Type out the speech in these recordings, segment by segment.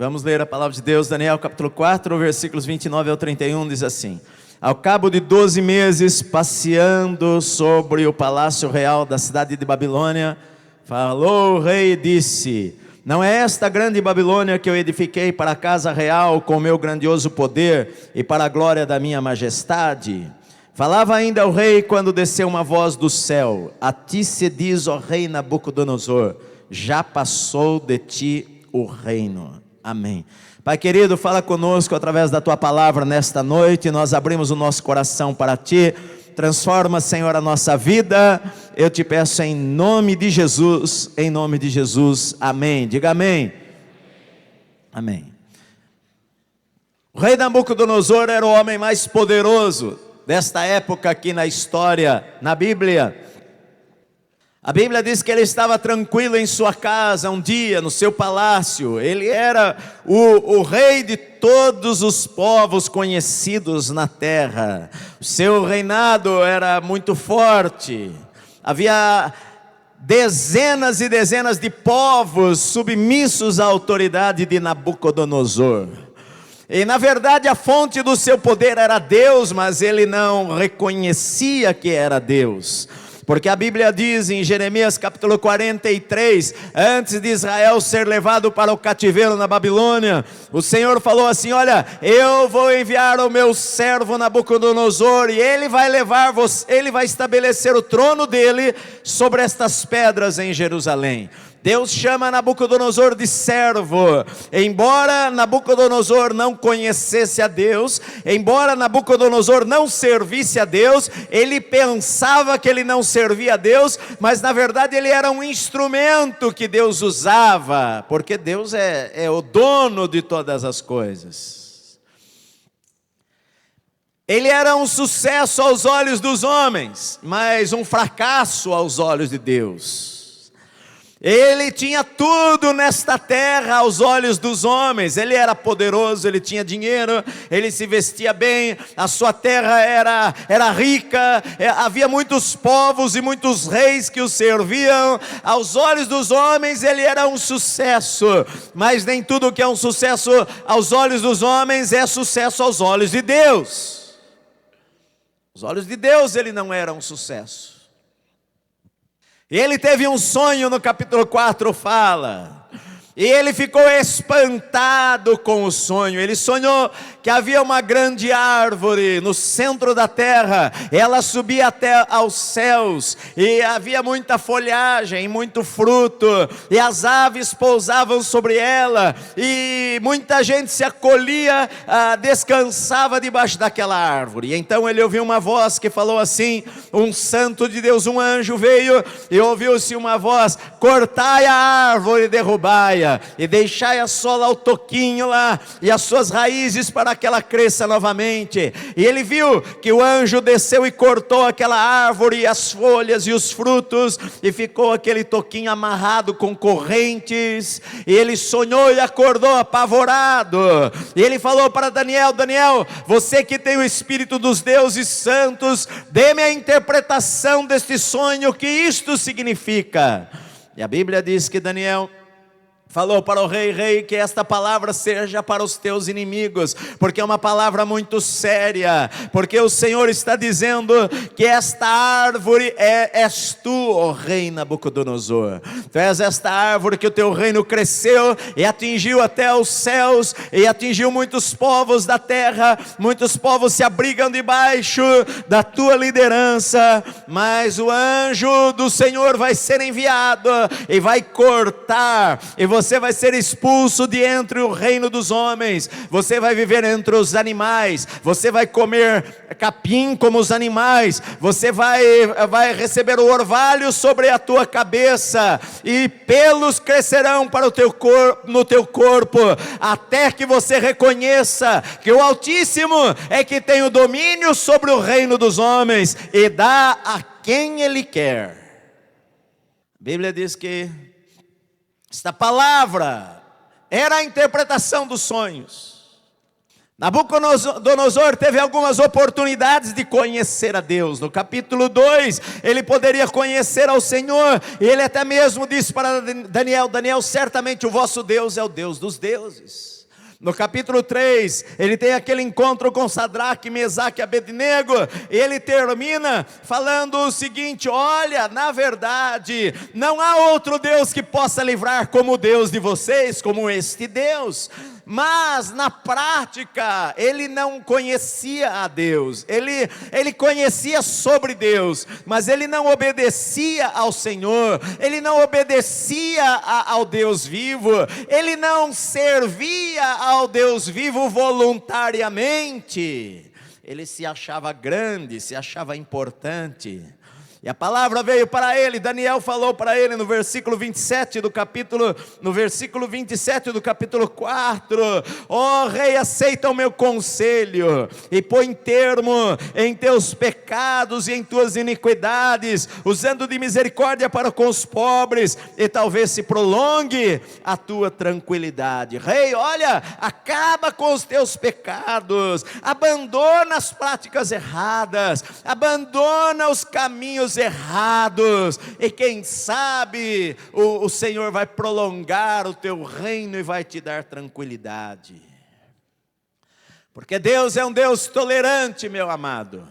Vamos ler a palavra de Deus, Daniel capítulo 4, versículos 29 ao 31, diz assim: Ao cabo de 12 meses, passeando sobre o palácio real da cidade de Babilônia, falou o rei e disse: Não é esta grande Babilônia que eu edifiquei para a casa real com o meu grandioso poder e para a glória da minha majestade? Falava ainda o rei quando desceu uma voz do céu: A ti se diz, ó rei Nabucodonosor, já passou de ti o reino. Amém. Pai querido, fala conosco através da tua palavra nesta noite. Nós abrimos o nosso coração para ti. Transforma, Senhor, a nossa vida. Eu te peço em nome de Jesus, em nome de Jesus. Amém. Diga amém. Amém. O rei Nabucodonosor era o homem mais poderoso desta época aqui na história, na Bíblia. A Bíblia diz que ele estava tranquilo em sua casa um dia, no seu palácio. Ele era o rei de todos os povos conhecidos na terra. O seu reinado era muito forte. Havia dezenas e dezenas de povos submissos à autoridade de Nabucodonosor. E na verdade a fonte do seu poder era Deus, mas ele não reconhecia que era Deus. Porque a Bíblia diz em Jeremias capítulo 43, antes de Israel ser levado para o cativeiro na Babilônia, o Senhor falou assim: olha, eu vou enviar o meu servo Nabucodonosor, e ele vai levar você, ele vai estabelecer o trono dele sobre estas pedras em Jerusalém. Deus chama Nabucodonosor de servo. Embora Nabucodonosor não conhecesse a Deus, embora Nabucodonosor não servisse a Deus, ele pensava que ele não servia a Deus, mas na verdade ele era um instrumento que Deus usava, porque Deus é o dono de todas as coisas. Ele era um sucesso aos olhos dos homens, mas um fracasso aos olhos de Deus. Ele tinha tudo nesta terra aos olhos dos homens. Ele era poderoso, ele tinha dinheiro, ele se vestia bem, a sua terra era rica, havia muitos povos e muitos reis que o serviam. Aos olhos dos homens ele era um sucesso, mas nem tudo que é um sucesso aos olhos dos homens é sucesso aos olhos de Deus. Aos olhos de Deus ele não era um sucesso. E ele teve um sonho, no capítulo 4 fala, e ele ficou espantado com o sonho. Ele sonhou que havia uma grande árvore no centro da terra, ela subia até aos céus, e havia muita folhagem, muito fruto, e as aves pousavam sobre ela, e muita gente se acolhia, descansava debaixo daquela árvore. E então ele ouviu uma voz que falou assim: um santo de Deus, um anjo veio, e ouviu-se uma voz: cortai a árvore e derrubai-a, e deixai a sola ao toquinho lá, e as suas raízes para que ela cresça novamente. E ele viu que o anjo desceu e cortou aquela árvore, as folhas e os frutos, e ficou aquele toquinho amarrado com correntes. E ele sonhou e acordou apavorado. E ele falou para Daniel: Daniel, você que tem o Espírito dos deuses santos, dê-me a interpretação deste sonho, o que isto significa. E a Bíblia diz que Daniel falou para o rei, que esta palavra seja para os teus inimigos, porque é uma palavra muito séria, porque o Senhor está dizendo que esta árvore és tu, ó rei Nabucodonosor. Tu és esta árvore que o teu reino cresceu e atingiu até os céus, e atingiu muitos povos da terra, muitos povos se abrigam debaixo da tua liderança, mas o anjo do Senhor vai ser enviado, e vai cortar, e você vai ser expulso de entre o reino dos homens, você vai viver entre os animais, você vai comer capim como os animais, você vai receber o orvalho sobre a tua cabeça, e pelos crescerão para o teu no teu corpo, até que você reconheça que o Altíssimo é que tem o domínio sobre o reino dos homens, e dá a quem Ele quer. A Bíblia diz que esta palavra era a interpretação dos sonhos. Nabucodonosor teve algumas oportunidades de conhecer a Deus. No capítulo 2, ele poderia conhecer ao Senhor, e ele até mesmo disse para Daniel: Daniel, certamente o vosso Deus é o Deus dos deuses. No capítulo 3, ele tem aquele encontro com Sadraque, Mesaque e Abednego, e ele termina falando o seguinte: olha, na verdade, não há outro Deus que possa livrar como o Deus de vocês, como este Deus. Mas na prática, ele não conhecia a Deus, ele conhecia sobre Deus, mas ele não obedecia ao Senhor, ele não obedecia ao Deus vivo, ele não servia ao Deus vivo voluntariamente. Ele se achava grande, se achava importante. E a palavra veio para ele, Daniel falou para ele no versículo 27 do capítulo 4: ó rei, aceita o meu conselho, e põe termo em teus pecados e em tuas iniquidades, usando de misericórdia para com os pobres, e talvez se prolongue a tua tranquilidade. Rei, olha, acaba com os teus pecados, abandona as práticas erradas, abandona os caminhos errados, e quem sabe o Senhor vai prolongar o teu reino e vai te dar tranquilidade. Porque Deus é um Deus tolerante, meu amado.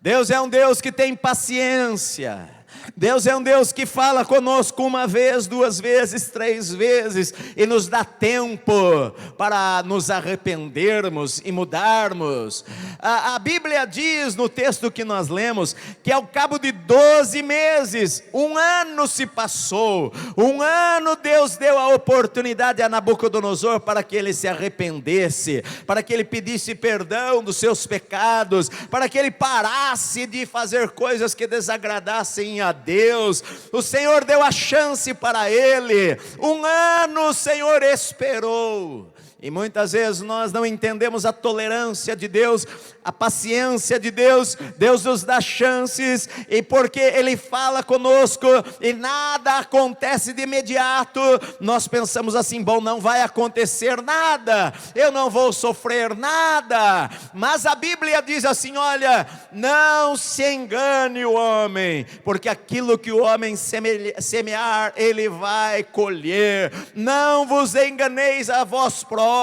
Deus é um Deus que tem paciência. Deus é um Deus que fala conosco uma vez, duas vezes, três vezes, e nos dá tempo para nos arrependermos e mudarmos. A Bíblia diz no texto que nós lemos, que ao cabo de 12 meses, um ano se passou. Um ano Deus deu a oportunidade a Nabucodonosor para que ele se arrependesse, para que ele pedisse perdão dos seus pecados, para que ele parasse de fazer coisas que desagradassem a Deus. O Senhor deu a chance para ele. Um ano o Senhor esperou. E muitas vezes nós não entendemos a tolerância de Deus, a paciência de Deus. Deus nos dá chances, e porque Ele fala conosco e nada acontece de imediato, nós pensamos assim: bom, não vai acontecer nada, eu não vou sofrer nada. Mas a Bíblia diz assim: olha, não se engane o homem, porque aquilo que o homem semear, ele vai colher. Não vos enganeis a vós próprios,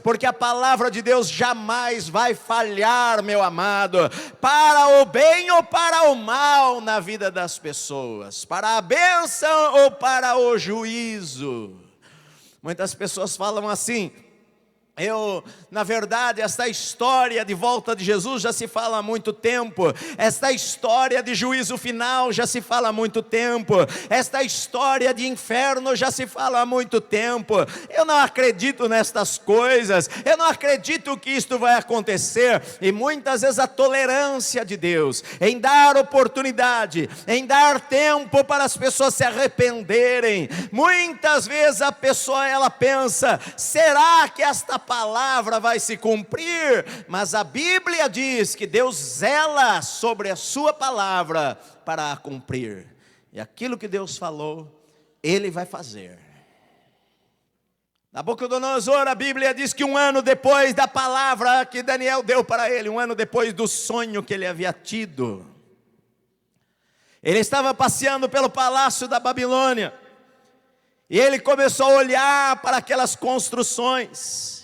porque a palavra de Deus jamais vai falhar, meu amado, para o bem ou para o mal na vida das pessoas, para a bênção ou para o juízo. Muitas pessoas falam assim: na verdade, esta história de volta de Jesus já se fala há muito tempo. Esta história de juízo final já se fala há muito tempo. Esta história de inferno já se fala há muito tempo. Eu não acredito nestas coisas. Eu não acredito que isto vai acontecer. E muitas vezes a tolerância de Deus em dar oportunidade, em dar tempo para as pessoas se arrependerem. Muitas vezes a pessoa, ela pensa: será que esta palavra vai se cumprir? Mas a Bíblia diz que Deus zela sobre a sua palavra para a cumprir, e aquilo que Deus falou, Ele vai fazer. Nabucodonosor, a Bíblia diz que um ano depois da palavra que Daniel deu para ele, um ano depois do sonho que ele havia tido, ele estava passeando pelo palácio da Babilônia, e ele começou a olhar para aquelas construções,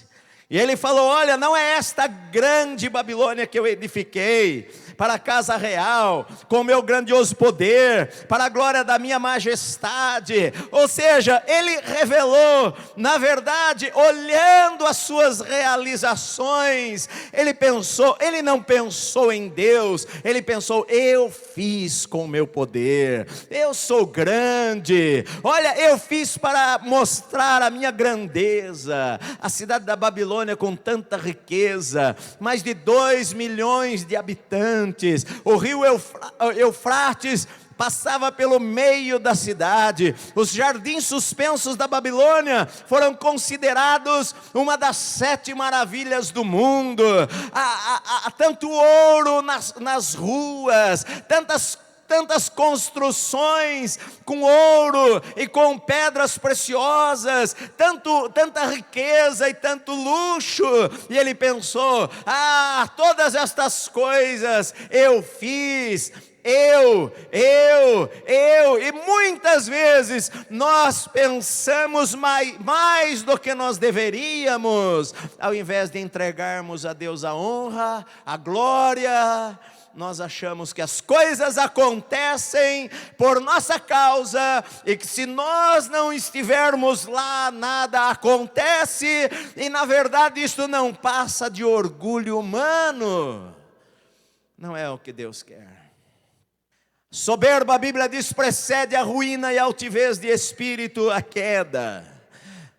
e ele falou: olha, não é esta grande Babilônia que eu edifiquei para a casa real, com o meu grandioso poder, para a glória da minha majestade. Ou seja, ele revelou, na verdade, olhando as suas realizações, ele não pensou em Deus, ele pensou: eu fiz com o meu poder, eu sou grande, olha, eu fiz para mostrar a minha grandeza. A cidade da Babilônia com tanta riqueza, mais de 2 milhões de habitantes, o rio Eufrates passava pelo meio da cidade. Os jardins suspensos da Babilônia foram considerados uma das 7 maravilhas do mundo. Há tanto ouro nas ruas, tantas construções com ouro e com pedras preciosas, tanta riqueza e tanto luxo. E ele pensou: todas estas coisas eu fiz. E muitas vezes nós pensamos mais do que nós deveríamos. Ao invés de entregarmos a Deus a honra, a glória, nós achamos que as coisas acontecem por nossa causa, e que se nós não estivermos lá, nada acontece. E na verdade isto não passa de orgulho humano. Não é o que Deus quer. Soberba, a Bíblia diz, precede a ruína, e a altivez de espírito a queda.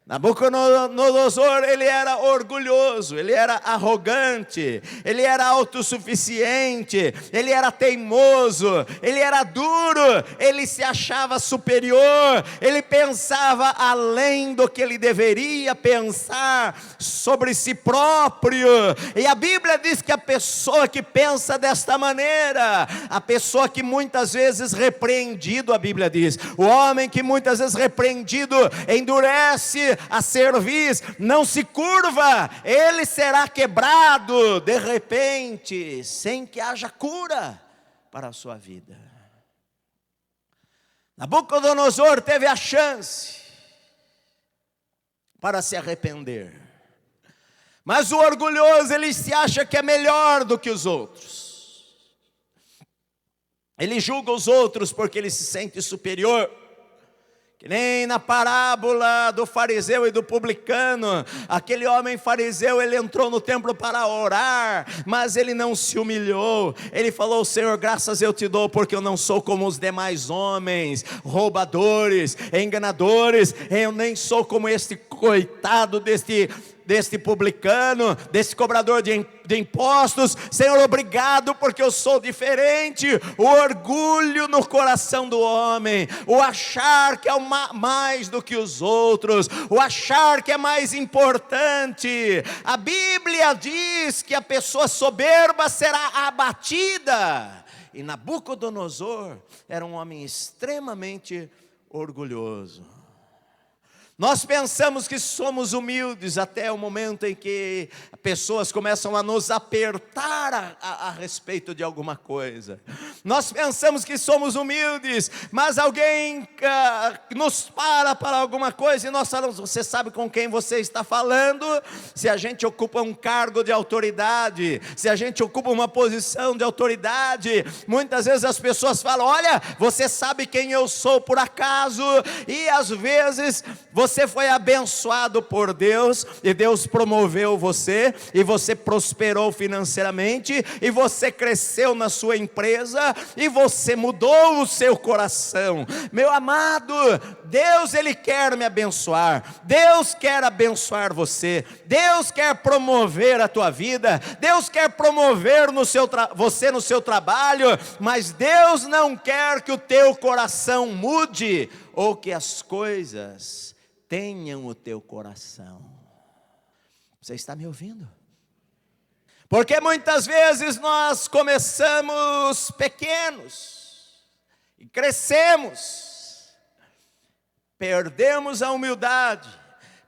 Nabucodonosor, ele era orgulhoso, ele era arrogante, ele era autossuficiente, ele era teimoso, ele era duro, ele se achava superior, ele pensava além do que ele deveria pensar sobre si próprio. E a Bíblia diz que a pessoa que pensa desta maneira, a pessoa que muitas vezes repreendido, a Bíblia diz, o homem que muitas vezes repreendido endurece a cerviz, não se curva, ele será quebrado de repente, sem que haja cura para a sua vida. Nabucodonosor teve a chance para se arrepender, mas o orgulhoso, ele se acha que é melhor do que os outros, ele julga os outros porque ele se sente superior. Que nem na parábola do fariseu e do publicano, aquele homem fariseu, ele entrou no templo para orar, mas ele não se humilhou. Ele falou: Senhor, graças eu te dou, porque eu não sou como os demais homens, roubadores, enganadores, eu nem sou como este coitado deste publicano, desse cobrador de impostos. Senhor, obrigado, porque eu sou diferente. O orgulho no coração do homem, o achar que é mais do que os outros, o achar que é mais importante. A Bíblia diz que a pessoa soberba será abatida, e Nabucodonosor era um homem extremamente orgulhoso. Nós pensamos que somos humildes até o momento em que pessoas começam a nos apertar a respeito de alguma coisa. Nós pensamos que somos humildes, mas alguém nos para alguma coisa e nós falamos: você sabe com quem você está falando? Se a gente ocupa um cargo de autoridade, se a gente ocupa uma posição de autoridade, muitas vezes as pessoas falam: olha, você sabe quem eu sou por acaso? E às vezes você foi abençoado por Deus, e Deus promoveu você, e você prosperou financeiramente, e você cresceu na sua empresa, e você mudou o seu coração. Meu amado, Deus, Ele quer me abençoar, Deus quer abençoar você, Deus quer promover a tua vida, Deus quer promover você no seu trabalho, mas Deus não quer que o teu coração mude, ou que as coisas tenham o teu coração. Você está me ouvindo? Porque muitas vezes nós começamos pequenos e crescemos, perdemos a humildade,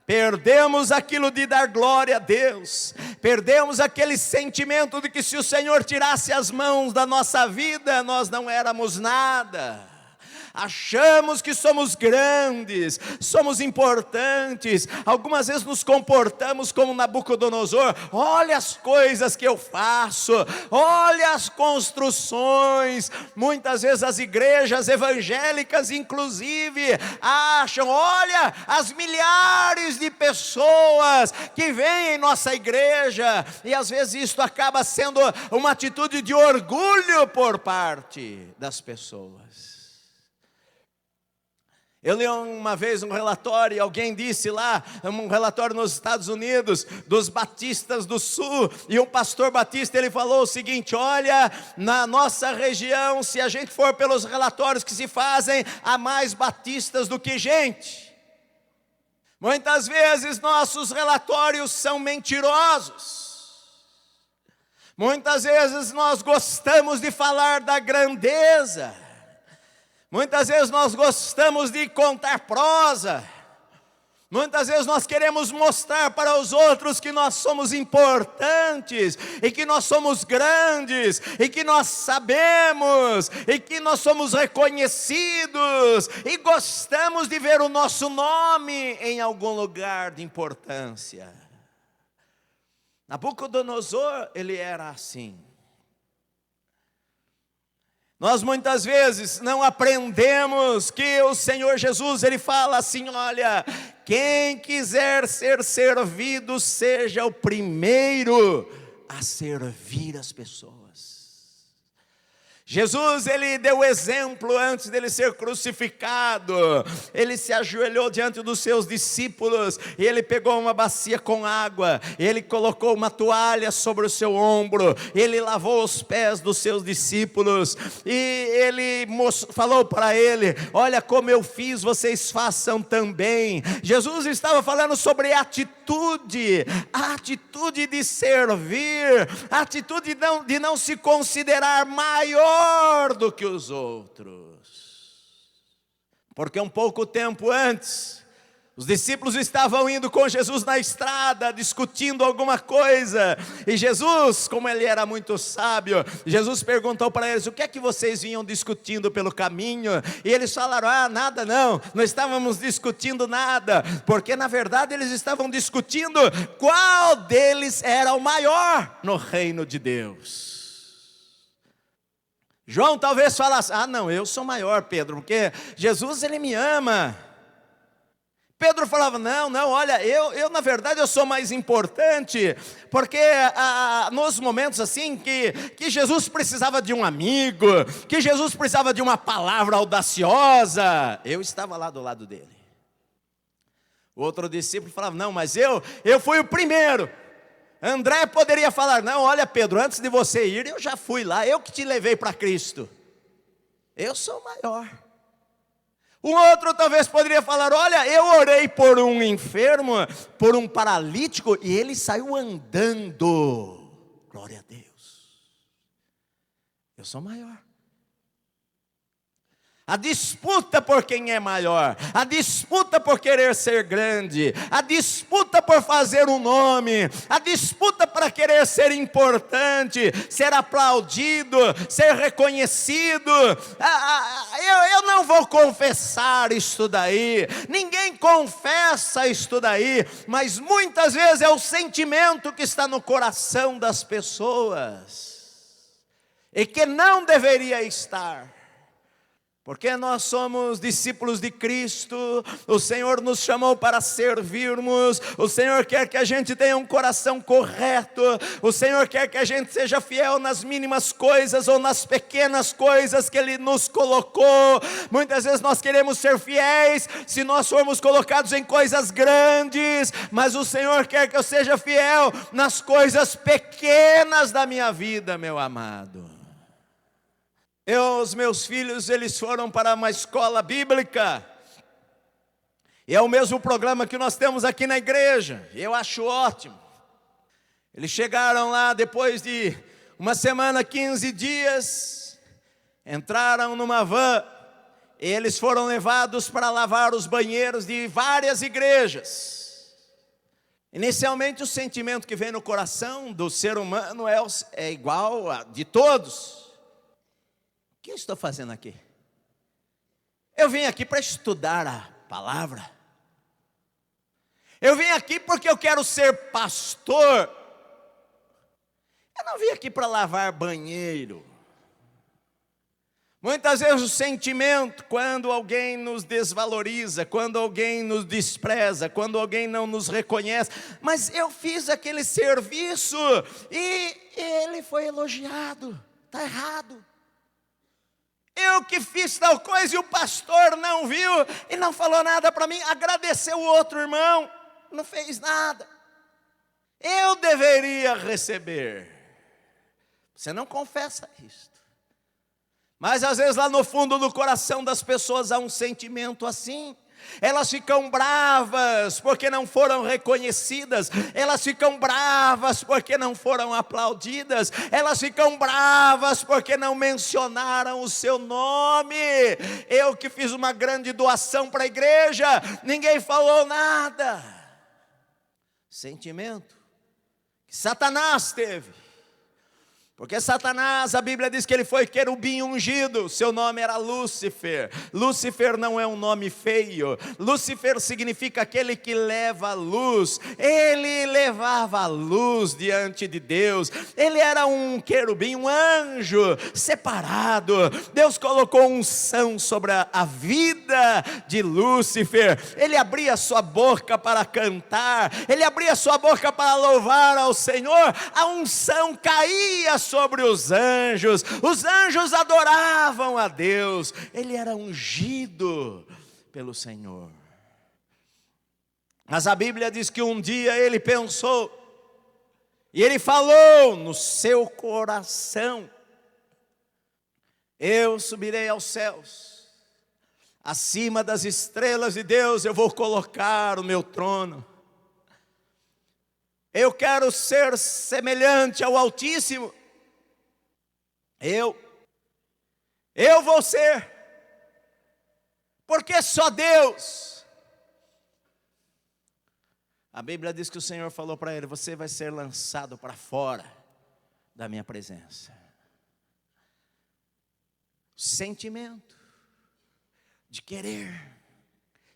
perdemos aquilo de dar glória a Deus, perdemos aquele sentimento de que se o Senhor tirasse as mãos da nossa vida, nós não éramos nada. Achamos que somos grandes, somos importantes. Algumas vezes nos comportamos como Nabucodonosor: olha as coisas que eu faço, olha as construções. Muitas vezes as igrejas evangélicas inclusive acham: olha as milhares de pessoas que vêm em nossa igreja. E às vezes isto acaba sendo uma atitude de orgulho por parte das pessoas. Eu li uma vez um relatório, e alguém disse lá, um relatório nos Estados Unidos, dos batistas do sul, e um pastor batista, ele falou o seguinte: olha, na nossa região, se a gente for pelos relatórios que se fazem, há mais batistas do que gente. Muitas vezes nossos relatórios são mentirosos, muitas vezes nós gostamos de falar da grandeza, Muitas vezes nós gostamos de contar prosa. Muitas vezes nós queremos mostrar para os outros que nós somos importantes, e que nós somos grandes, e que nós sabemos, e que nós somos reconhecidos, e gostamos de ver o nosso nome em algum lugar de importância. Nabucodonosor, ele era assim. Nós muitas vezes não aprendemos que o Senhor Jesus, ele fala assim: olha, quem quiser ser servido, seja o primeiro a servir as pessoas. Jesus, ele deu exemplo antes dele ser crucificado. Ele se ajoelhou diante dos seus discípulos, e ele pegou uma bacia com água, ele colocou uma toalha sobre o seu ombro, ele lavou os pés dos seus discípulos, e ele falou para ele: olha, como eu fiz, vocês façam também. Jesus estava falando sobre a atitude de servir, a atitude de não se considerar maior do que os outros. Porque um pouco tempo antes, os discípulos estavam indo com Jesus na estrada, discutindo alguma coisa, e Jesus, como ele era muito sábio, Jesus perguntou para eles: o que é que vocês vinham discutindo pelo caminho? E eles falaram: nada não estávamos discutindo nada, porque na verdade eles estavam discutindo qual deles era o maior no reino de Deus. João talvez falasse: não, eu sou maior, Pedro, porque Jesus, ele me ama. Pedro falava: não, olha, eu na verdade eu sou mais importante, porque nos momentos assim que Jesus precisava de um amigo, que Jesus precisava de uma palavra audaciosa, eu estava lá do lado dele. O outro discípulo falava: não, mas eu fui o primeiro. André poderia falar: não, olha, Pedro, antes de você ir, eu já fui lá, eu que te levei para Cristo, eu sou maior. O outro talvez poderia falar: olha, eu orei por um enfermo, por um paralítico, e ele saiu andando. Glória a Deus, eu sou maior. A disputa por quem é maior, a disputa por querer ser grande, a disputa por fazer um nome, a disputa para querer ser importante, ser aplaudido, ser reconhecido. Eu não vou confessar isto daí, ninguém confessa isto daí, mas muitas vezes é o sentimento que está no coração das pessoas, e que não deveria estar. Porque nós somos discípulos de Cristo, o Senhor nos chamou para servirmos, o Senhor quer que a gente tenha um coração correto, o Senhor quer que a gente seja fiel nas mínimas coisas ou nas pequenas coisas que Ele nos colocou. Muitas vezes nós queremos ser fiéis se nós formos colocados em coisas grandes, mas o Senhor quer que eu seja fiel nas coisas pequenas da minha vida, meu amado. Os meus filhos, eles foram para uma escola bíblica, e é o mesmo programa que nós temos aqui na igreja, eu acho ótimo. Eles chegaram lá depois de uma semana, 15 dias, entraram numa van, e eles foram levados para lavar os banheiros de várias igrejas. Inicialmente o sentimento que vem no coração do ser humano é igual a de todos. O que eu estou fazendo aqui? Eu vim aqui para estudar a palavra. Eu vim aqui porque eu quero ser pastor. Eu não vim aqui para lavar banheiro. Muitas vezes o sentimento, quando alguém nos desvaloriza, quando alguém nos despreza, quando alguém não nos reconhece, mas eu fiz aquele serviço e ele foi elogiado, está errado. Eu que fiz tal coisa e o pastor não viu e não falou nada para mim, agradeceu o outro irmão, não fez nada. Eu deveria receber. Você não confessa isto. Mas às vezes lá no fundo do coração das pessoas há um sentimento assim. Elas ficam bravas porque não foram reconhecidas. Elas ficam bravas porque não foram aplaudidas. Elas ficam bravas porque não mencionaram o seu nome. Eu que fiz uma grande doação para a igreja, ninguém falou nada. Sentimento que Satanás teve. Porque Satanás, a Bíblia diz que ele foi querubim ungido, seu nome era Lúcifer. Lúcifer não é um nome feio, Lúcifer significa aquele que leva a luz. Ele levava a luz diante de Deus, ele era um querubim, um anjo separado. Deus colocou unção sobre a vida de Lúcifer. Ele abria sua boca para cantar, ele abria sua boca para louvar ao Senhor. A unção caía sobre os anjos adoravam a Deus, ele era ungido pelo Senhor. Mas a Bíblia diz que um dia ele pensou, e ele falou no seu coração: eu subirei aos céus, acima das estrelas de Deus eu vou colocar o meu trono. Eu quero ser semelhante ao Altíssimo. Eu vou ser, porque só Deus. A Bíblia diz que o Senhor falou para ele: você vai ser lançado para fora da minha presença. Sentimento de querer,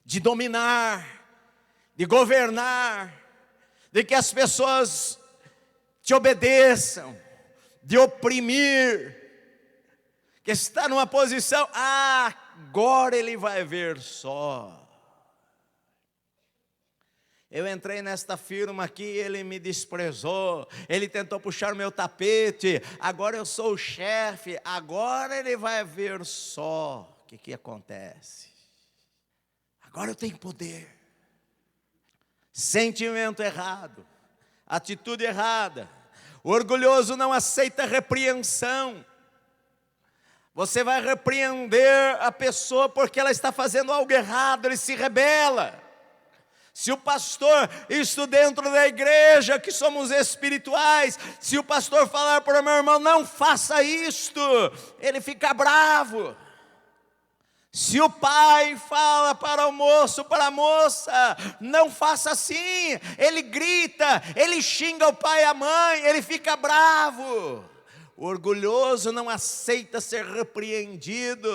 de dominar, de governar, de que as pessoas te obedeçam, de oprimir, que está numa posição, agora ele vai ver só. Eu entrei nesta firma aqui, ele me desprezou, ele tentou puxar meu tapete, agora eu sou o chefe, agora ele vai ver só o que acontece. Agora eu tenho poder. Sentimento errado, atitude errada. O orgulhoso não aceita repreensão. Você vai repreender a pessoa porque ela está fazendo algo errado, ele se rebela. Se o pastor, isto dentro da igreja, que somos espirituais, se o pastor falar para o meu irmão: não faça isto, ele fica bravo. Se o pai fala para o moço, para a moça: não faça assim, ele grita, ele xinga o pai e a mãe, ele fica bravo. O orgulhoso não aceita ser repreendido.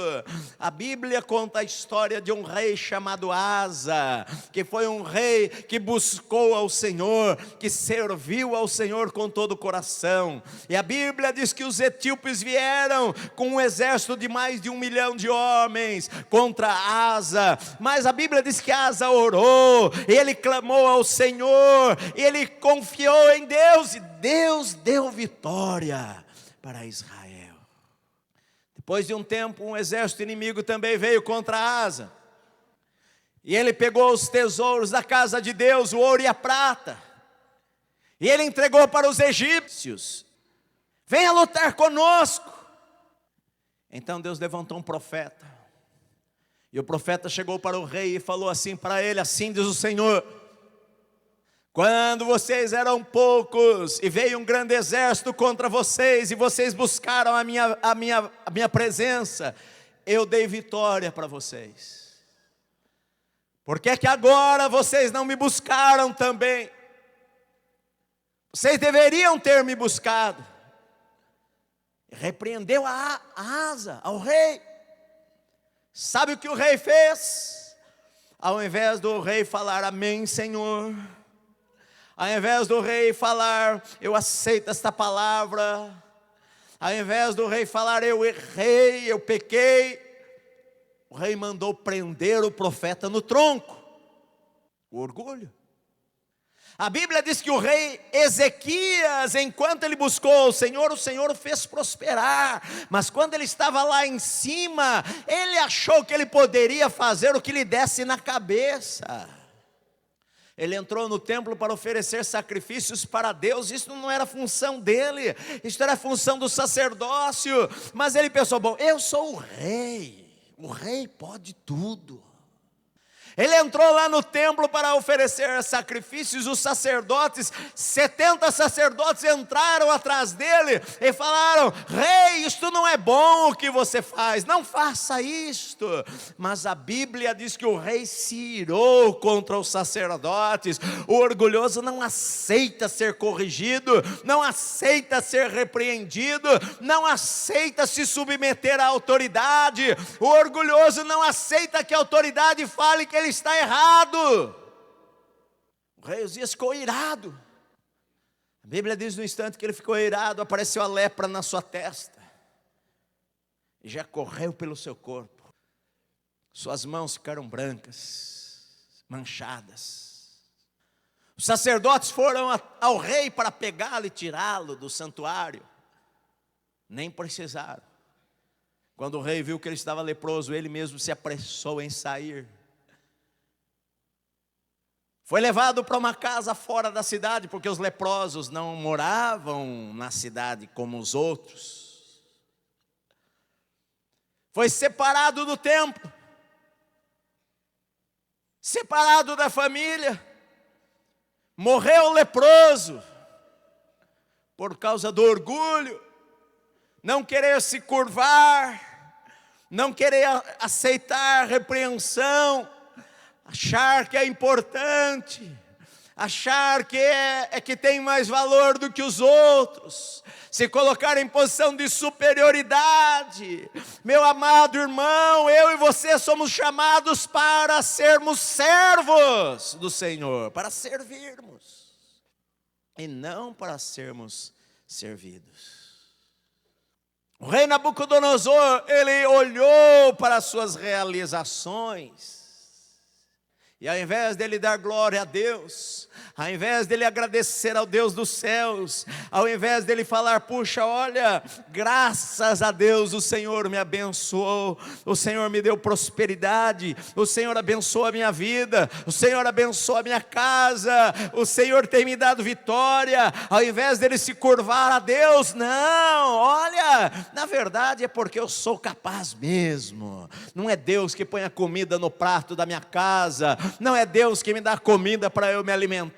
A Bíblia conta a história de um rei chamado Asa, que foi um rei que buscou ao Senhor, que serviu ao Senhor com todo o coração. E a Bíblia diz que os etíopes vieram com um exército de mais de 1 milhão de homens contra Asa. Mas a Bíblia diz que Asa orou, e ele clamou ao Senhor, e ele confiou em Deus, e Deus deu vitória para Israel. Depois de um tempo, um exército inimigo também veio contra Asa, e ele pegou os tesouros da casa de Deus, o ouro e a prata, e ele entregou para os egípcios: venha lutar conosco. Então Deus levantou um profeta, e o profeta chegou para o rei e falou assim para ele: assim diz o Senhor: quando vocês eram poucos e veio um grande exército contra vocês, e vocês buscaram a minha presença, eu dei vitória para vocês. Por que que agora vocês não me buscaram também? Vocês deveriam ter me buscado. Repreendeu a Asa, ao rei. Sabe o que o rei fez? Ao invés do rei falar: amém, Senhor, ao invés do rei falar: eu aceito esta palavra, ao invés do rei falar: eu errei, eu pequei, o rei mandou prender o profeta no tronco. O orgulho. A Bíblia diz que o rei Ezequias, enquanto ele buscou o Senhor o fez prosperar. Mas quando ele estava lá em cima, ele achou que ele poderia fazer o que lhe desse na cabeça. Ele entrou no templo para oferecer sacrifícios para Deus. Isso não era função dele, isso era função do sacerdócio. Mas ele pensou: bom, eu sou o rei pode tudo. Ele entrou lá no templo para oferecer sacrifícios. Os sacerdotes, 70 sacerdotes entraram atrás dele e falaram: rei, isto não é bom o que você faz, não faça isto. Mas a Bíblia diz que o rei se irou contra os sacerdotes. O orgulhoso não aceita ser corrigido, não aceita ser repreendido, não aceita se submeter à autoridade. O orgulhoso não aceita que a autoridade fale que ele está errado. O rei Uzias ficou irado. A Bíblia diz: no instante que ele ficou irado, apareceu a lepra na sua testa e já correu pelo seu corpo. Suas mãos ficaram brancas, manchadas. Os sacerdotes foram ao rei para pegá-lo e tirá-lo do santuário. Nem precisaram. Quando o rei viu que ele estava leproso, ele mesmo se apressou em sair. Foi levado para uma casa fora da cidade, porque os leprosos não moravam na cidade como os outros. Foi separado do templo, separado da família. Morreu leproso por causa do orgulho, não querer se curvar, não querer aceitar repreensão, achar que é importante, achar que que tem mais valor do que os outros, se colocar em posição de superioridade. Meu amado irmão, eu e você somos chamados para sermos servos do Senhor, para servirmos, e não para sermos servidos. O rei Nabucodonosor, ele olhou para as suas realizações, e ao invés dele dar glória a Deus, ao invés dele agradecer ao Deus dos céus, ao invés dele falar: puxa, olha, graças a Deus o Senhor me abençoou, o Senhor me deu prosperidade, o Senhor abençoou a minha vida, o Senhor abençoou a minha casa, o Senhor tem me dado vitória. Ao invés dele se curvar a Deus, não, olha, na verdade é porque eu sou capaz mesmo. Não é Deus que põe a comida no prato da minha casa, não é Deus que me dá comida para eu me alimentar,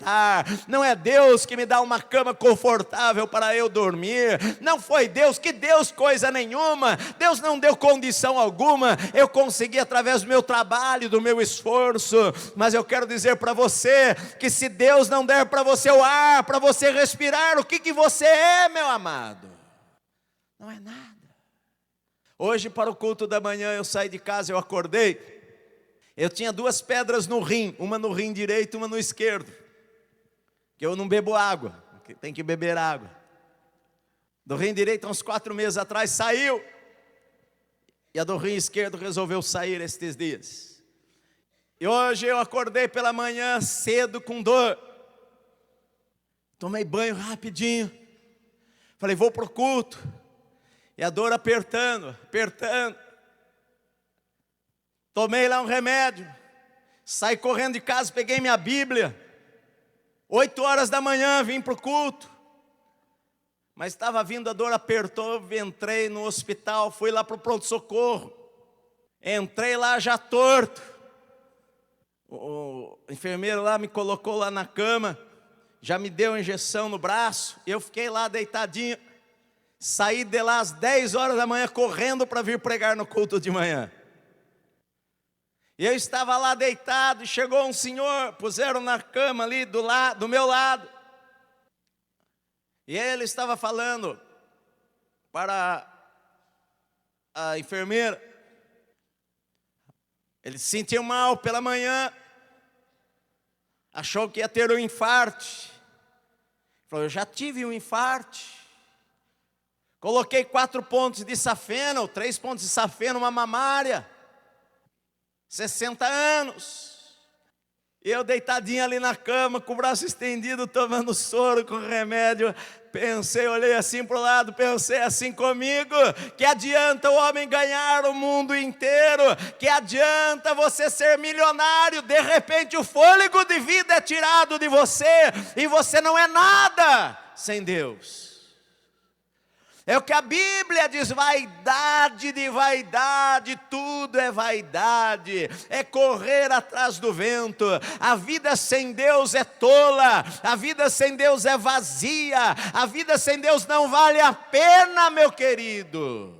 não é Deus que me dá uma cama confortável para eu dormir, não foi Deus, que Deus coisa nenhuma, Deus não deu condição alguma, eu consegui através do meu trabalho, do meu esforço. Mas eu quero dizer para você, que se Deus não der para você o ar, para você respirar, o que você é, meu amado? Não é nada. Hoje para o culto da manhã eu saí de casa, eu acordei, eu tinha 2 pedras no rim, uma no rim direito, uma no esquerdo, que eu não bebo água, tem que beber água. Do rim direito, uns 4 meses atrás, saiu, e a do rim esquerdo resolveu sair estes dias. E hoje eu acordei pela manhã cedo com dor, tomei banho rapidinho, falei: vou para o culto, e a dor apertando, tomei lá um remédio, saí correndo de casa, peguei minha Bíblia, 8 horas da manhã vim para o culto, mas estava vindo, a dor apertou, entrei no hospital, fui lá para o pronto-socorro, entrei lá já torto, o enfermeiro lá me colocou lá na cama, já me deu injeção no braço, eu fiquei lá deitadinho, saí de lá às 10 horas da manhã correndo para vir pregar no culto de manhã. E eu estava lá deitado, e chegou um senhor, puseram na cama ali do meu lado, e ele estava falando para a enfermeira. Ele se sentiu mal pela manhã, achou que ia ter um infarto. Falou: eu já tive um infarto. Coloquei 4 pontos de safena, ou 3 pontos de safena, uma mamária. 60 anos, e eu deitadinho ali na cama, com o braço estendido, tomando soro com remédio. Pensei, olhei assim para o lado, pensei assim comigo: que adianta o homem ganhar o mundo inteiro, que adianta você ser milionário, de repente o fôlego de vida é tirado de você, e você não é nada sem Deus. É o que a Bíblia diz: vaidade de vaidade, tudo é vaidade, é correr atrás do vento. A vida sem Deus é tola, a vida sem Deus é vazia, a vida sem Deus não vale a pena, meu querido.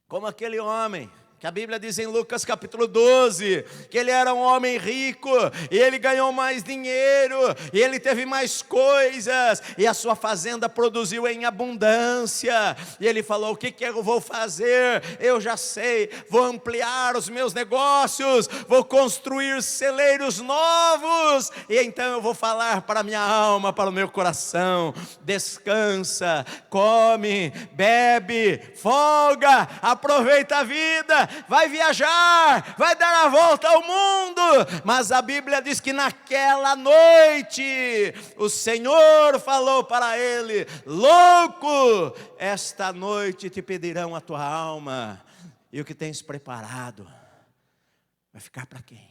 Como aquele homem que a Bíblia diz em Lucas capítulo 12, que ele era um homem rico, e ele ganhou mais dinheiro, e ele teve mais coisas, e a sua fazenda produziu em abundância, e ele falou: o que eu vou fazer? Eu já sei, vou ampliar os meus negócios, vou construir celeiros novos, e então eu vou falar para a minha alma, para o meu coração: descansa, come, bebe, folga, aproveita a vida, vai viajar, vai dar a volta ao mundo. Mas a Bíblia diz que naquela noite o Senhor falou para ele: louco, esta noite te pedirão a tua alma, e o que tens preparado vai ficar para quem?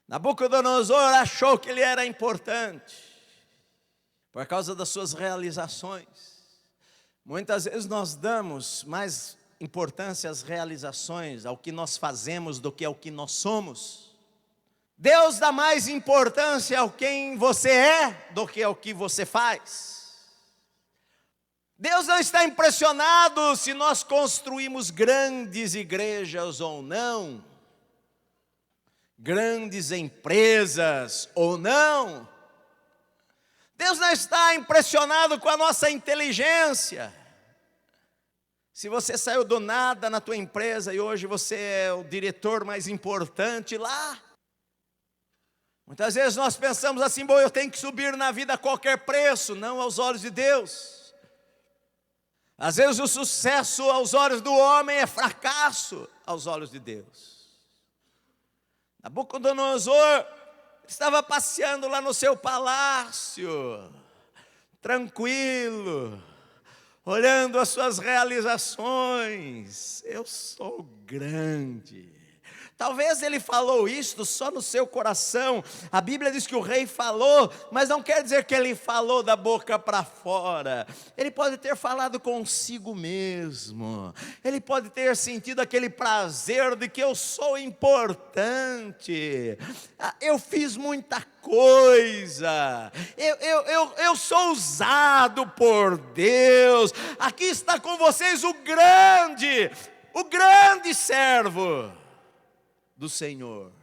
Nabucodonosor achou que ele era importante por causa das suas realizações. Muitas vezes nós damos mais importância às realizações, ao que nós fazemos, do que ao que nós somos. Deus dá mais importância ao quem você é do que ao que você faz. Deus não está impressionado se nós construímos grandes igrejas ou não, grandes empresas ou não. Deus não está impressionado com a nossa inteligência. Se você saiu do nada na tua empresa e hoje você é o diretor mais importante lá. Muitas vezes nós pensamos assim: bom, eu tenho que subir na vida a qualquer preço. Não, aos olhos de Deus. Às vezes o sucesso aos olhos do homem é fracasso aos olhos de Deus. Nabucodonosor estava passeando lá no seu palácio, tranquilo, olhando as suas realizações. Eu sou grande. Talvez ele falou isto só no seu coração. A Bíblia diz que o rei falou, mas não quer dizer que ele falou da boca para fora. Ele pode ter falado consigo mesmo. Ele pode ter sentido aquele prazer de que eu sou importante. Eu fiz muita coisa. Eu sou usado por Deus. Aqui está com vocês o grande servo do Senhor.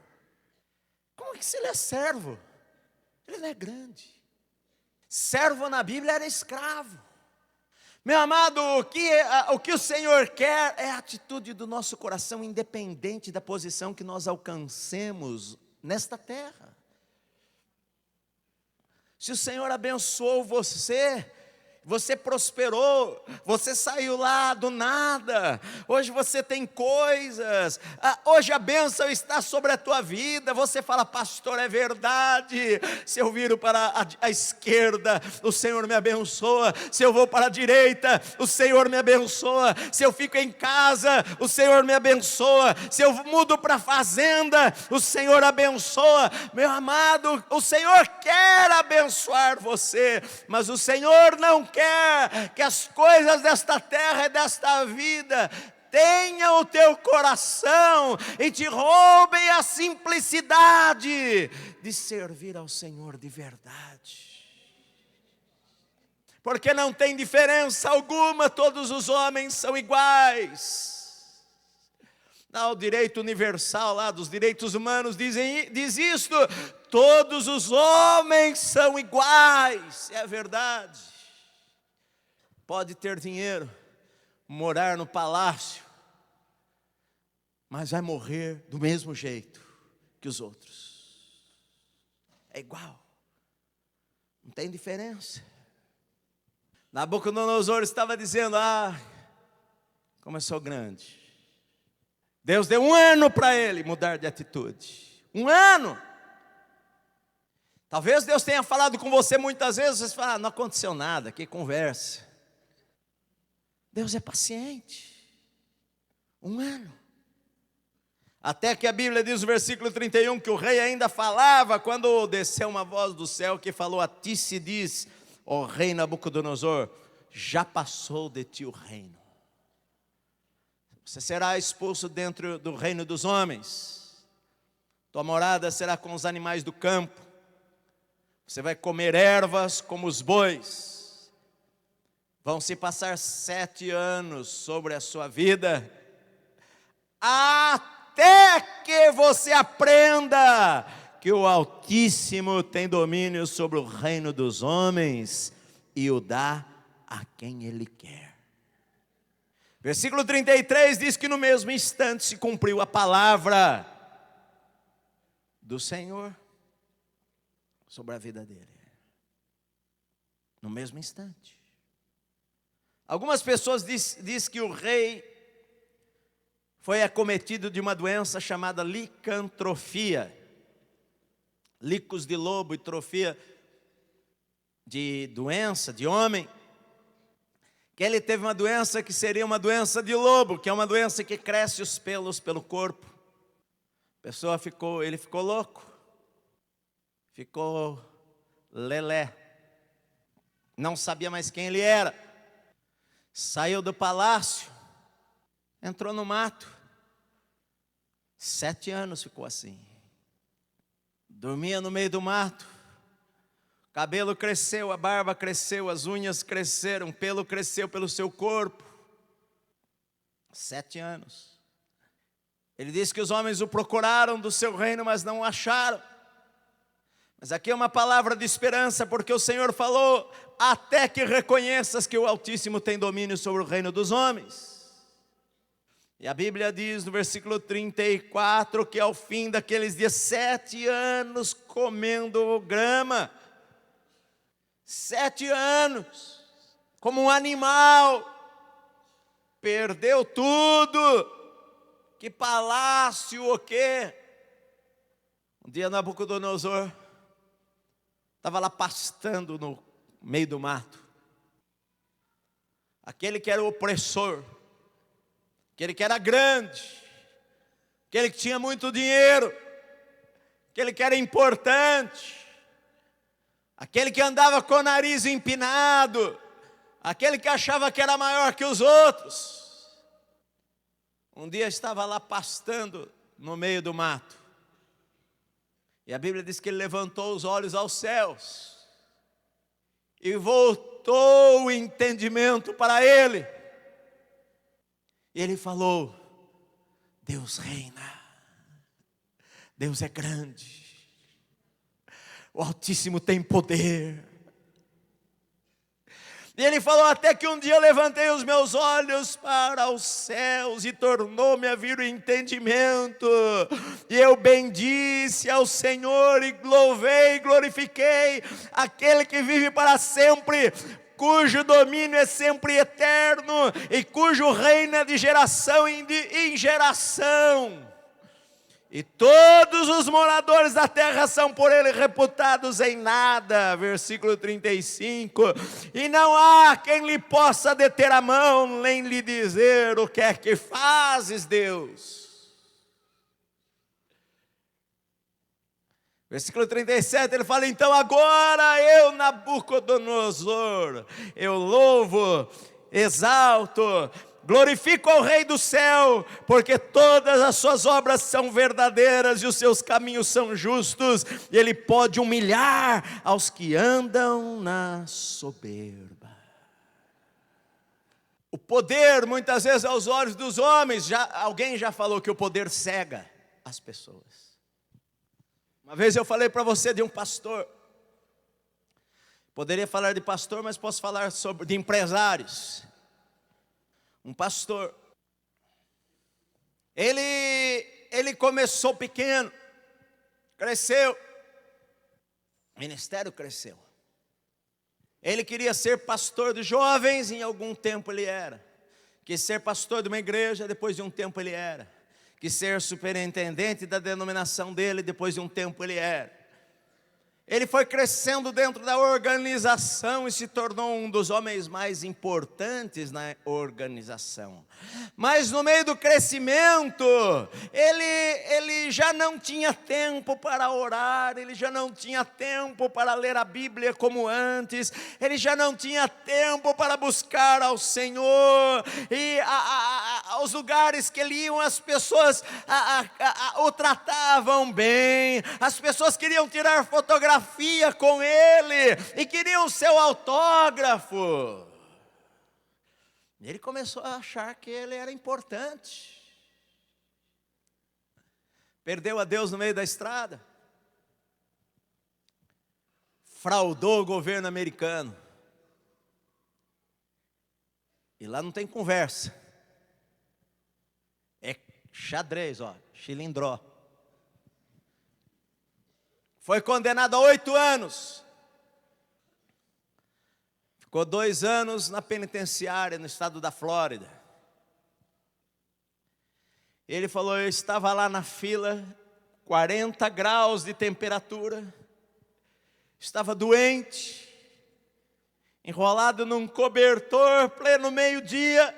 Como é que se ele é servo? Ele não é grande. Servo na Bíblia era escravo. Meu amado, o que o Senhor quer é a atitude do nosso coração, independente da posição que nós alcancemos nesta terra. Se o Senhor abençoou você, você prosperou, você saiu lá do nada, hoje você tem coisas, hoje a bênção está sobre a tua vida. Você fala: pastor, é verdade. Se eu viro para a esquerda, o Senhor me abençoa. Se eu vou para a direita, o Senhor me abençoa. Se eu fico em casa, o Senhor me abençoa. Se eu mudo para a fazenda, o Senhor abençoa. Meu amado, o Senhor quer abençoar você, mas o Senhor não quer que as coisas desta terra e desta vida tenham o teu coração e te roubem a simplicidade de servir ao Senhor de verdade. Porque não tem diferença alguma, todos os homens são iguais. O direito universal lá dos direitos humanos diz isto: todos os homens são iguais. É verdade. Pode ter dinheiro, morar no palácio, mas vai morrer do mesmo jeito que os outros. É igual. Não tem diferença. Nabucodonosor estava dizendo: como eu sou grande. Deus deu 1 ano para ele mudar de atitude. 1 ano. Talvez Deus tenha falado com você muitas vezes, você fala: não aconteceu nada, que conversa. Deus é paciente. 1 ano. Até que a Bíblia diz no versículo 31 que o rei ainda falava quando desceu uma voz do céu que falou: a ti se diz, ó rei Nabucodonosor, já passou de ti o reino. Você será expulso dentro do reino dos homens. Tua morada será com os animais do campo. Você vai comer ervas como os bois. Vão se passar 7 anos sobre a sua vida, até que você aprenda que o Altíssimo tem domínio sobre o reino dos homens e o dá a quem Ele quer. Versículo 33 diz que no mesmo instante se cumpriu a palavra do Senhor sobre a vida dele. No mesmo instante. Algumas pessoas diz que o rei foi acometido de uma doença chamada licantrofia. Licos de lobo e trofia de doença, de homem. Que ele teve uma doença que seria uma doença de lobo, que é uma doença que cresce os pelos pelo corpo. Ele ficou louco. Ficou lelé. Não sabia mais quem ele era. Saiu do palácio, entrou no mato. 7 anos ficou assim. Dormia no meio do mato. O cabelo cresceu, a barba cresceu, as unhas cresceram, o pelo cresceu pelo seu corpo. 7 anos. Ele disse que os homens o procuraram do seu reino, mas não o acharam. Mas aqui é uma palavra de esperança, porque o Senhor falou: até que reconheças que o Altíssimo tem domínio sobre o reino dos homens. E a Bíblia diz no versículo 34 que ao fim daqueles dias, 7 anos comendo grama. 7 anos, como um animal, perdeu tudo. Que palácio, o quê? Um dia Nabucodonosor estava lá pastando no meio do mato. Aquele que era o opressor, aquele que era grande, aquele que tinha muito dinheiro, aquele que era importante, aquele que andava com o nariz empinado, aquele que achava que era maior que os outros. Um dia estava lá pastando no meio do mato. E a Bíblia diz que ele levantou os olhos aos céus e voltou o entendimento para ele. E ele falou: Deus reina, Deus é grande, o Altíssimo tem poder. E ele falou: até que um dia eu levantei os meus olhos para os céus e tornou-me a vir o entendimento. E eu bendisse ao Senhor e louvei e glorifiquei aquele que vive para sempre, cujo domínio é sempre eterno e cujo reino é de geração em geração. E todos os moradores da terra são por ele reputados em nada. Versículo 35. E não há quem lhe possa deter a mão, nem lhe dizer: o que é que fazes, Deus? Versículo 37, ele fala: então agora eu, Nabucodonosor, eu louvo, exalto, glorifico ao Rei do céu, porque todas as suas obras são verdadeiras e os seus caminhos são justos, e ele pode humilhar aos que andam na soberba. O poder, muitas vezes, aos olhos dos homens, alguém já falou que o poder cega as pessoas. Uma vez eu falei para você de um pastor. Poderia falar de pastor, mas posso falar de empresários. Um pastor, ele começou pequeno, cresceu, o ministério cresceu. Ele queria ser pastor de jovens, em algum tempo ele era. Quis ser pastor de uma igreja, depois de um tempo ele era. Quis ser superintendente da denominação dele, depois de um tempo ele era. Ele foi crescendo dentro da organização e se tornou um dos homens mais importantes na organização. Mas no meio do crescimento, ele já não tinha tempo para orar, ele já não tinha tempo para ler a Bíblia como antes, ele já não tinha tempo para buscar ao Senhor, e aos lugares que ele ia, as pessoas o tratavam bem, as pessoas queriam tirar fotografia com ele e queriam seu autógrafo. Ele começou a achar que ele era importante. Perdeu a Deus no meio da estrada. Fraudou o governo americano. E lá não tem conversa. É xadrez, ó, chilindró. Foi condenado a 8 anos. Ficou 2 anos na penitenciária no estado da Flórida. Ele falou: eu estava lá na fila, 40 graus de temperatura, estava doente, enrolado num cobertor, pleno meio-dia.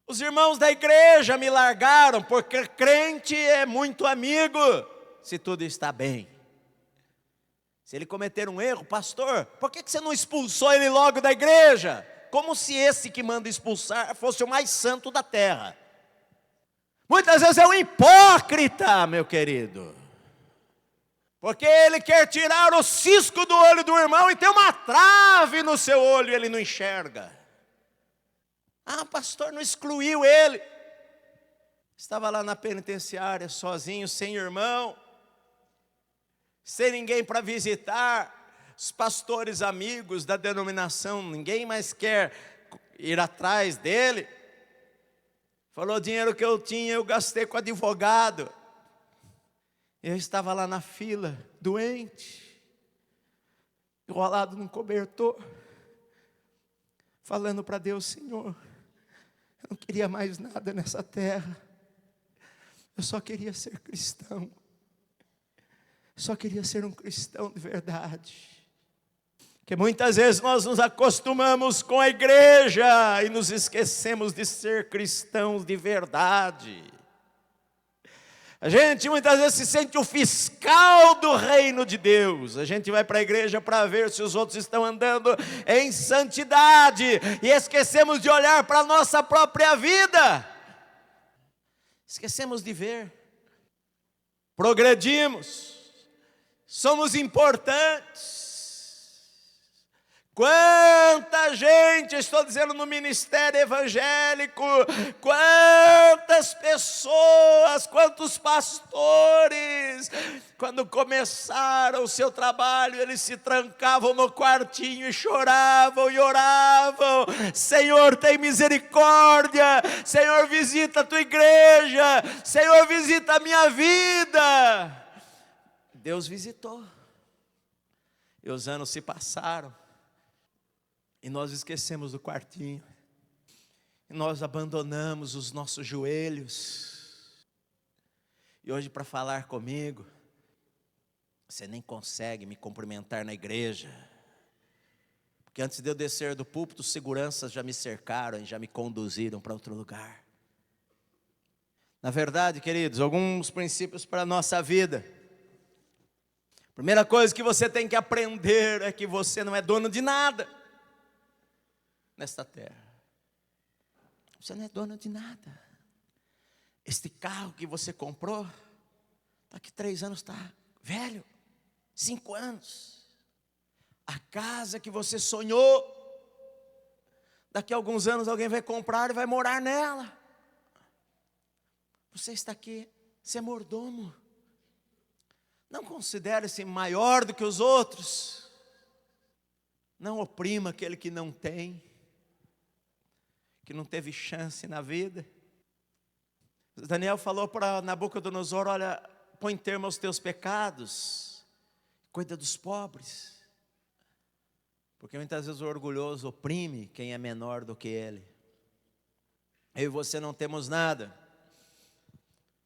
Os irmãos da igreja me largaram, porque crente é muito amigo se tudo está bem. Se ele cometer um erro, pastor, por que você não expulsou ele logo da igreja? Como se esse que manda expulsar fosse o mais santo da terra. Muitas vezes é um hipócrita, meu querido, porque ele quer tirar o cisco do olho do irmão e tem uma trave no seu olho e ele não enxerga. Ah, pastor, não excluiu ele. Estava lá na penitenciária sozinho, sem irmão, sem ninguém para visitar. Os pastores amigos da denominação, ninguém mais quer ir atrás dele. Falou: o dinheiro que eu tinha eu gastei com advogado. Eu estava lá na fila, doente, enrolado num cobertor, falando para Deus: Senhor, eu não queria mais nada nessa terra, eu só queria ser cristão, só queria ser um cristão de verdade. Que muitas vezes nós nos acostumamos com a igreja e nos esquecemos de ser cristãos de verdade. A gente muitas vezes se sente o fiscal do reino de Deus. A gente vai para a igreja para ver se os outros estão andando em santidade e esquecemos de olhar para a nossa própria vida. Esquecemos de ver. Progredimos, somos importantes. Quanta gente, estou dizendo, no ministério evangélico, quantas pessoas, quantos pastores, quando começaram o seu trabalho, eles se trancavam no quartinho e choravam e oravam: Senhor, tem misericórdia, Senhor, visita a tua igreja, Senhor, visita a minha vida. Deus visitou, e os anos se passaram, e nós esquecemos do quartinho, e nós abandonamos os nossos joelhos. E hoje, para falar comigo, você nem consegue me cumprimentar na igreja, porque antes de eu descer do púlpito, seguranças já me cercaram e já me conduziram para outro lugar. Na verdade, queridos, alguns princípios para a nossa vida. Primeira coisa que você tem que aprender é que você não é dono de nada nesta terra. Você não é dono de nada. Este carro que você comprou, daqui 3 anos está velho, 5 anos. A casa que você sonhou, daqui a alguns anos alguém vai comprar e vai morar nela. Você está aqui, você é mordomo. Não considere-se maior do que os outros. Não oprima aquele que não tem, que não teve chance na vida. Daniel falou para Nabucodonosor: olha, põe termo aos teus pecados, cuida dos pobres. Porque muitas vezes o orgulhoso oprime quem é menor do que ele. Eu e você não temos nada,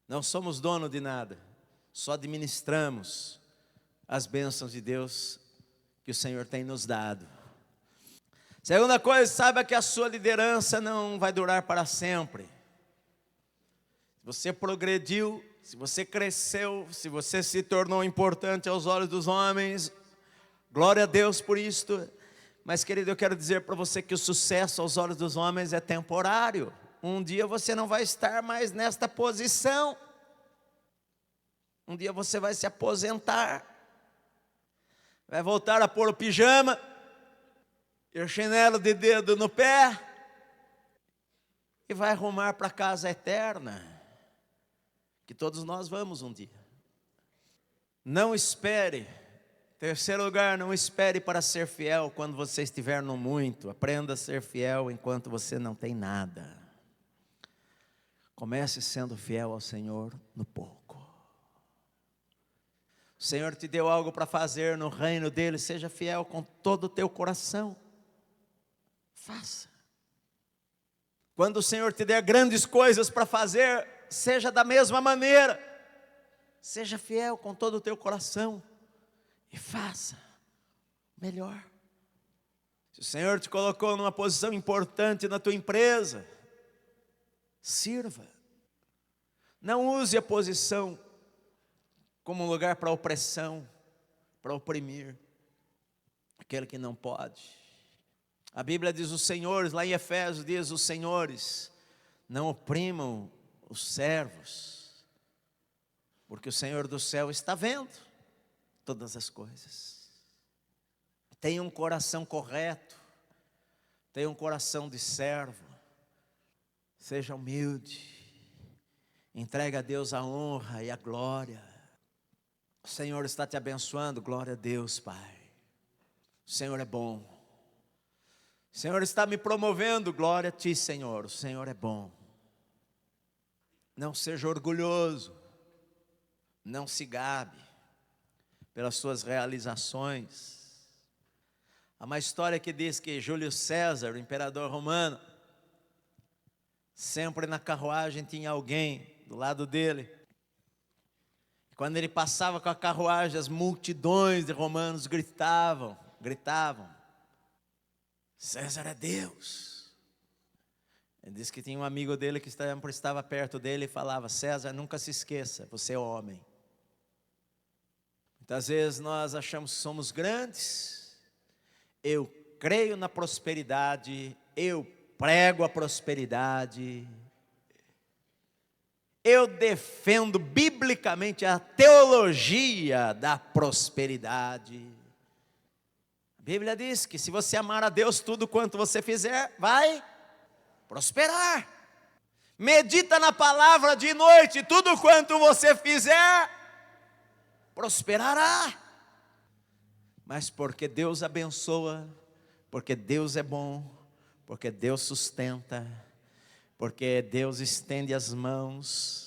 não somos dono de nada, só administramos as bênçãos de Deus que o Senhor tem nos dado. Segunda coisa, saiba que a sua liderança não vai durar para sempre. Se você progrediu, se você cresceu, se você se tornou importante aos olhos dos homens, glória a Deus por isto. Mas, querido, eu quero dizer para você que o sucesso aos olhos dos homens é temporário. Um dia você não vai estar mais nesta posição. Um dia você vai se aposentar. Vai voltar a pôr o pijama e o chinelo de dedo no pé e vai arrumar para a casa eterna, que todos nós vamos um dia. Não espere. Terceiro lugar, não espere para ser fiel quando você estiver no muito. Aprenda a ser fiel enquanto você não tem nada. Comece sendo fiel ao Senhor no pouco. O Senhor te deu algo para fazer no reino dele, seja fiel com todo o teu coração. Faça. Quando o Senhor te der grandes coisas para fazer, seja da mesma maneira. Seja fiel com todo o teu coração e faça melhor. Se o Senhor te colocou numa posição importante na tua empresa, sirva. Não use a posição como um lugar para opressão, para oprimir aquele que não pode. A Bíblia diz os senhores, lá em Efésios diz os senhores, não oprimam os servos, porque o Senhor do céu está vendo todas as coisas. Tenha um coração correto, tenha um coração de servo, seja humilde, entregue a Deus a honra e a glória. O Senhor está te abençoando, glória a Deus, Pai. O Senhor é bom. O Senhor está me promovendo, glória a Ti, Senhor. O Senhor é bom. Não seja orgulhoso, não se gabe pelas suas realizações. Há uma história que diz que Júlio César, o imperador romano, sempre na carruagem tinha alguém do lado dele. Quando ele passava com a carruagem, as multidões de romanos gritavam, César é Deus. Ele disse que tinha um amigo dele que estava perto dele e falava, César, nunca se esqueça, você é homem. Muitas vezes nós achamos que somos grandes. Eu creio na prosperidade, eu prego a prosperidade, eu defendo biblicamente a teologia da prosperidade. A Bíblia diz que se você amar a Deus, tudo quanto você fizer, vai prosperar. Medita na palavra de noite, tudo quanto você fizer, prosperará. Mas porque Deus abençoa, porque Deus é bom, porque Deus sustenta, porque Deus estende as mãos,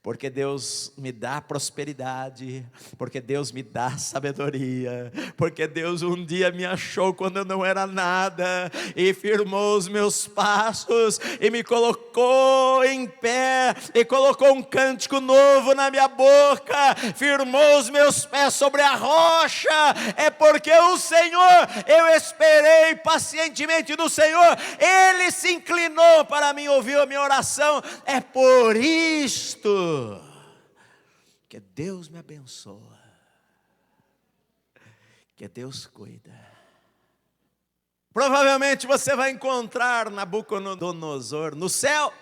porque Deus me dá prosperidade, porque Deus me dá sabedoria, porque Deus um dia me achou quando eu não era nada, e firmou os meus passos, e me colocou em pé, e colocou um cântico novo na minha boca, firmou os meus pés sobre a rocha. É porque o Senhor, eu esperei pacientemente no Senhor, Ele se inclinou para mim, ouviu a minha oração. É por isto que Deus me abençoa, que Deus cuida. Provavelmente você vai encontrar Nabucodonosor no céu.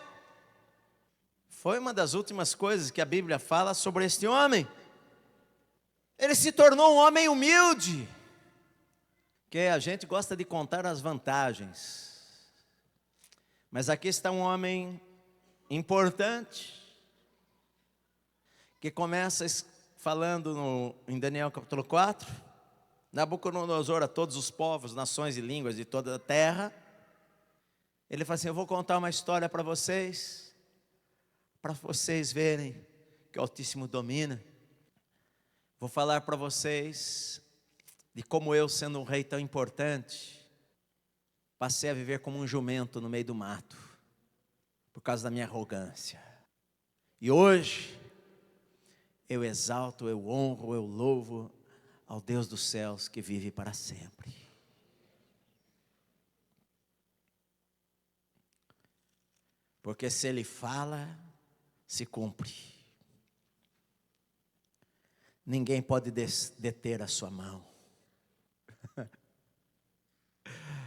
Foi uma das últimas coisas que a Bíblia fala sobre este homem. Ele se tornou um homem humilde, que a gente gosta de contar as vantagens, mas aqui está um homem importante, que começa falando em Daniel capítulo 4, Nabucodonosor a todos os povos, nações e línguas de toda a terra. Ele fala assim, eu vou contar uma história para vocês verem que o Altíssimo domina. Vou falar para vocês de como eu, sendo um rei tão importante, passei a viver como um jumento no meio do mato, por causa da minha arrogância. E hoje, eu exalto, eu honro, eu louvo ao Deus dos céus que vive para sempre. Porque se Ele fala, se cumpre. Ninguém pode deter a sua mão.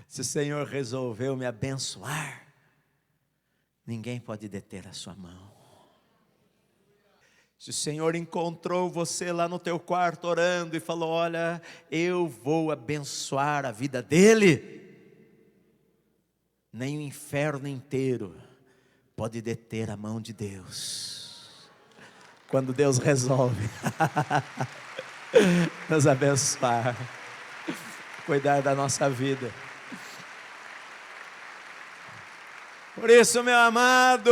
Se o Senhor resolveu me abençoar, ninguém pode deter a sua mão. Se o Senhor encontrou você lá no teu quarto orando e falou: olha, eu vou abençoar a vida dele, nem o inferno inteiro pode deter a mão de Deus. Quando Deus resolve nos abençoar, cuidar da nossa vida. Por isso, meu amado,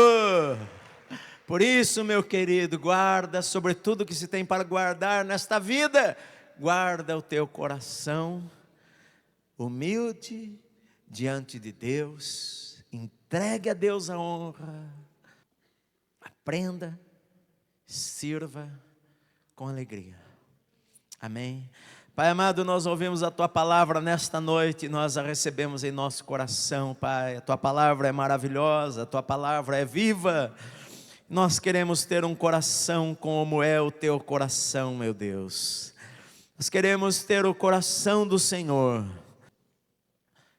por isso, meu querido, guarda sobre tudo que se tem para guardar nesta vida. Guarda o teu coração humilde diante de Deus. Entregue a Deus a honra. Aprenda, sirva com alegria. Amém. Pai amado, nós ouvimos a Tua palavra nesta noite, nós a recebemos em nosso coração, Pai. A Tua palavra é maravilhosa, a Tua palavra é viva. Nós queremos ter um coração como é o Teu coração, meu Deus. Nós queremos ter o coração do Senhor.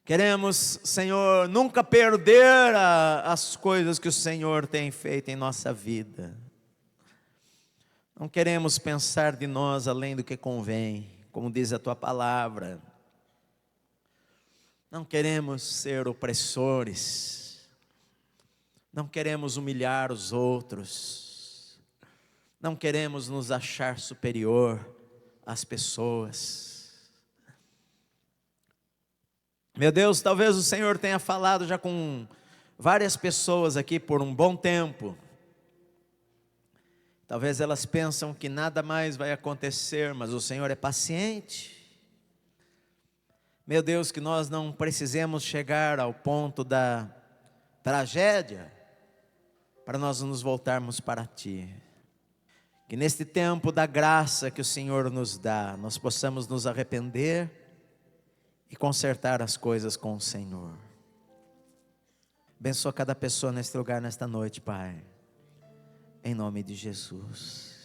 Queremos, Senhor, nunca perder as coisas que o Senhor tem feito em nossa vida. Não queremos pensar de nós além do que convém, como diz a Tua palavra. Não queremos ser opressores. Não queremos humilhar os outros. Não queremos nos achar superior às pessoas. Meu Deus, talvez o Senhor tenha falado já com várias pessoas aqui por um bom tempo. Talvez elas pensam que nada mais vai acontecer, mas o Senhor é paciente. Meu Deus, que nós não precisemos chegar ao ponto da tragédia para nós nos voltarmos para Ti. Que neste tempo da graça que o Senhor nos dá, nós possamos nos arrepender e consertar as coisas com o Senhor. Abençoa cada pessoa neste lugar, nesta noite, Pai. Em nome de Jesus.